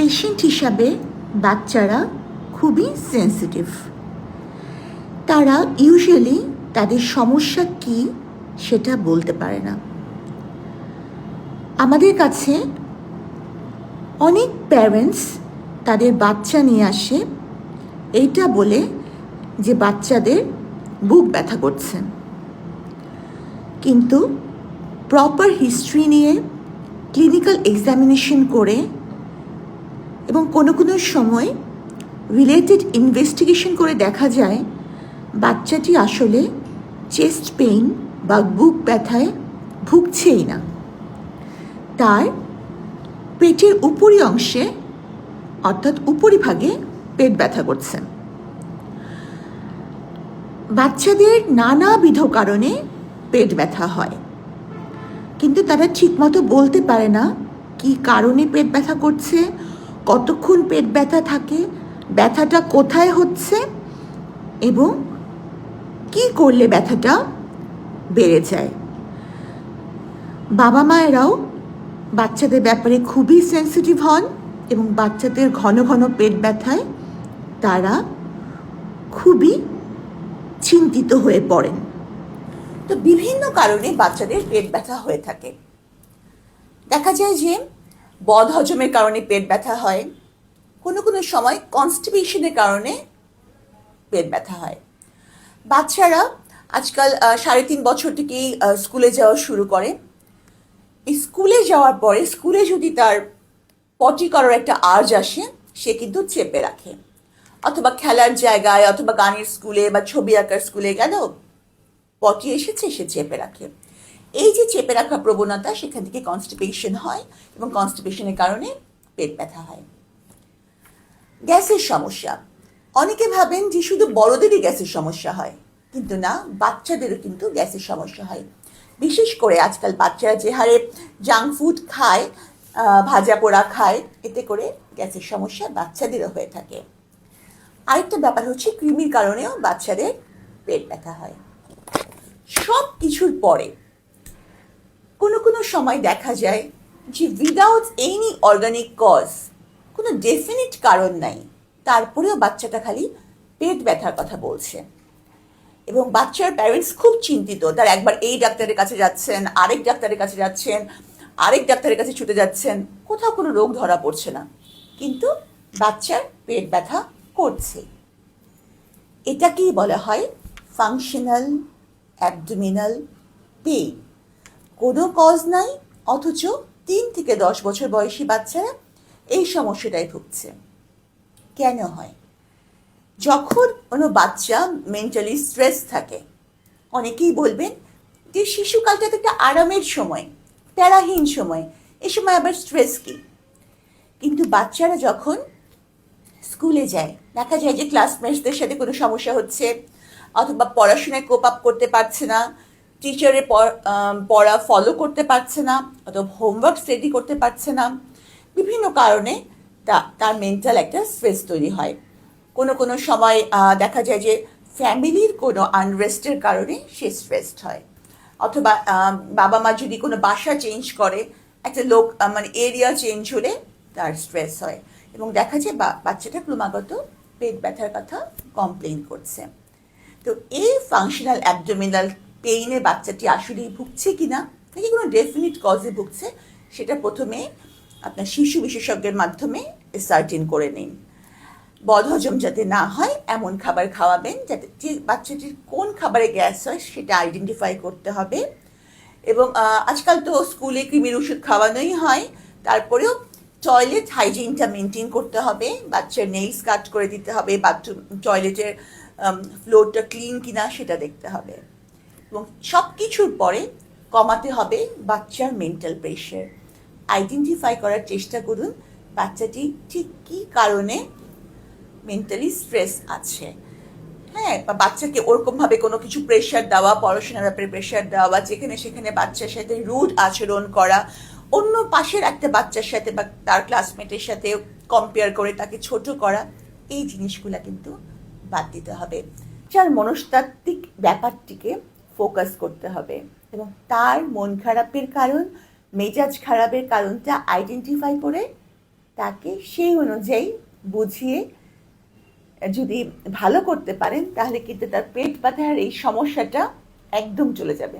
Patient হিসাবে বাচ্চারা খুবই সেন্সিটিভ। তারা ইউজুয়ালি তাদের সমস্যা কী সেটা বলতে পারে না। আমাদের কাছে অনেক প্যারেন্টস তাদের বাচ্চা নিয়ে আসে এইটা বলে যে বাচ্চাদের বুক ব্যথা করছে, কিন্তু প্রপার হিস্ট্রি নিয়ে ক্লিনিক্যাল এক্সামিনেশন করে এবং কোনো কোনো সময় রিলেটেড ইনভেস্টিগেশন করে দেখা যায় বাচ্চাটি আসলে চেস্ট পেইন বা বুক ব্যথায় ভুগছেই না, তার পেটের উপরি অংশে অর্থাৎ উপরিভাগে পেট ব্যথা করছে। বাচ্চাদের নানাবিধ কারণে পেট ব্যথা হয়, কিন্তু তারা ঠিকমতো বলতে পারে না কী কারণে পেট ব্যথা করছে, কতক্ষণ পেট ব্যথা থাকে, ব্যথাটা কোথায় হচ্ছে এবং কী করলে ব্যথাটা বেড়ে যায়। বাবা মায়েরাও বাচ্চাদের ব্যাপারে খুবই সেন্সিটিভ হন এবং বাচ্চাদের ঘন ঘন পেট ব্যথায় তারা খুবই চিন্তিত হয়ে পড়েন। তো বিভিন্ন কারণে বাচ্চাদের পেট ব্যথা হয়ে থাকে। দেখা যায় যে বদহজমের কারণে পেট ব্যথা হয়, কোনো কোনো সময় কনস্টিপেশনের কারণে পেট ব্যথা হয়। বাচ্চারা আজকাল 3.5 বছর থেকেই স্কুলে যাওয়া শুরু করে। এই স্কুলে যাওয়ার পরে স্কুলে যদি তার পটি করার একটা আর্জ আসে, সে কিন্তু চেপে রাখে, অথবা খেলার জায়গায় অথবা গানের স্কুলে বা ছবি আঁকার স্কুলে গেল, পটি এসেছে, সে চেপে রাখে। এই যে চেপে রাখা প্রবণতা, সেখান থেকে কনস্টিপেশন হয় এবং কনস্টিপেশনের কারণে পেট ব্যথা হয়। গ্যাসের সমস্যা, অনেকে ভাবেন যে শুধু বড়দেরই গ্যাসের সমস্যা হয়, কিন্তু না, বাচ্চাদেরও কিন্তু গ্যাসের সমস্যা হয়। বিশেষ করে আজকাল বাচ্চারা যে হারে জাঙ্ক ফুড খায়, ভাজা পোড়া খায়, এতে করে গ্যাসের সমস্যা বাচ্চাদেরও হয়ে থাকে। আরেকটা ব্যাপার হচ্ছে কৃমির কারণেও বাচ্চাদের পেট ব্যথা হয়। সব কিছুর পরে কোনো কোনো সময় দেখা যায় যে উইদাউট এনি অর্গানিক কজ, কোনো ডেফিনিট কারণ নাই, তারপরেও বাচ্চাটা খালি পেট ব্যথার কথা বলছে এবং বাচ্চার প্যারেন্টস খুব চিন্তিত। তার একবার এই ডাক্তারের কাছে যাচ্ছেন, আরেক ডাক্তারের কাছে যাচ্ছেন, আরেক ডাক্তারের কাছে ছুটে যাচ্ছেন, কোথাও কোনো রোগ ধরা পড়ছে না, কিন্তু বাচ্চার পেট ব্যথা করছে। এটাকেই বলা হয় ফাংশনাল অ্যাবডোমিনাল পেইন। কোনো কজ নাই, অথচ 3 থেকে 10 বছর বয়সী বাচ্চারা এই সমস্যাটায় ভুগছে। কেন হয়? যখন কোনো বাচ্চা মেন্টালি স্ট্রেস থাকে, অনেকেই বলবেন যে শিশুকালটা তো একটা আরামের সময়, প্যারাহীন সময়, এ সময় আবার স্ট্রেস কি? কিন্তু বাচ্চারা যখন স্কুলে যায়, দেখা যায় যে ক্লাসমেটসদের সাথে কোনো সমস্যা হচ্ছে, অথবা পড়াশোনায় কোপ আপ করতে পারছে না, টিচারের পড়া ফলো করতে পারছে না, অথবা হোমওয়ার্ক রেডি করতে পারছে না, বিভিন্ন কারণে তার মেন্টাল একটা স্ট্রেস তৈরি হয়। কোনো কোনো সময় দেখা যায় যে ফ্যামিলির কোনো আনরেস্টের কারণে সে স্ট্রেসড হয়, অথবা বাবা মা যদি কোনো বাসা চেঞ্জ করে, একটা লোক মানে এরিয়া চেঞ্জ হলে তার স্ট্রেস হয় এবং দেখা যায় বাচ্চাটা ক্রমাগত পেট ব্যথার কথা কমপ্লেন করছে। তো এই ফাংশনাল অ্যাবডোমিনাল পেইনে বাচ্চাটি আসলেই ভুগছে কিনা, নাকি কোনো ডেফিনিট কজে ভুগছে, সেটা প্রথমে আপনার শিশু বিশেষজ্ঞের মাধ্যমে সার্টেন করে নিন। বদহজম যাতে না হয় এমন খাবার খাওয়াবেন যাতে যে বাচ্চাটির কোন খাবারে গ্যাস হয় সেটা আইডেন্টিফাই করতে হবে। এবং আজকাল তো স্কুলে কৃমির ওষুধ খাওয়ানোই হয়, তারপরেও টয়লেট হাইজিনটা মেনটেন করতে হবে, বাচ্চার নেইলস কাট করে দিতে হবে, বাথরুম টয়লেটের ফ্লোরটা ক্লিন কিনা সেটা দেখতে হবে। এবং সব কিছুর পরে কমাতে হবে বাচ্চার মেন্টাল প্রেশার। আইডেন্টিফাই করার চেষ্টা করুন বাচ্চাটি ঠিক কী কারণে মেন্টালি স্ট্রেস আছে। হ্যাঁ, বা বাচ্চাকে ওরকমভাবে কোনো কিছু প্রেশার দেওয়া, পড়াশোনার ব্যাপারে প্রেশার দেওয়া, যেখানে সেখানে বাচ্চার সাথে রুড আচরণ করা, অন্য পাশের একটা বাচ্চার সাথে বা তার ক্লাসমেটের সাথে কম্পেয়ার করে তাকে ছোট করা, এই জিনিসগুলো কিন্তু বাদ দিতে হবে। যার মনস্তাত্ত্বিক ব্যাপারটিকে ফোকাস করতে হবে এবং তার মন খারাপের কারণ, মেজাজ খারাপের কারণটা আইডেন্টিফাই করে তাকে সেই অনুযায়ী বুঝিয়ে যদি ভালো করতে পারেন তাহলে কিন্তু তার পেট ব্যথার এই সমস্যাটা একদম চলে যাবে।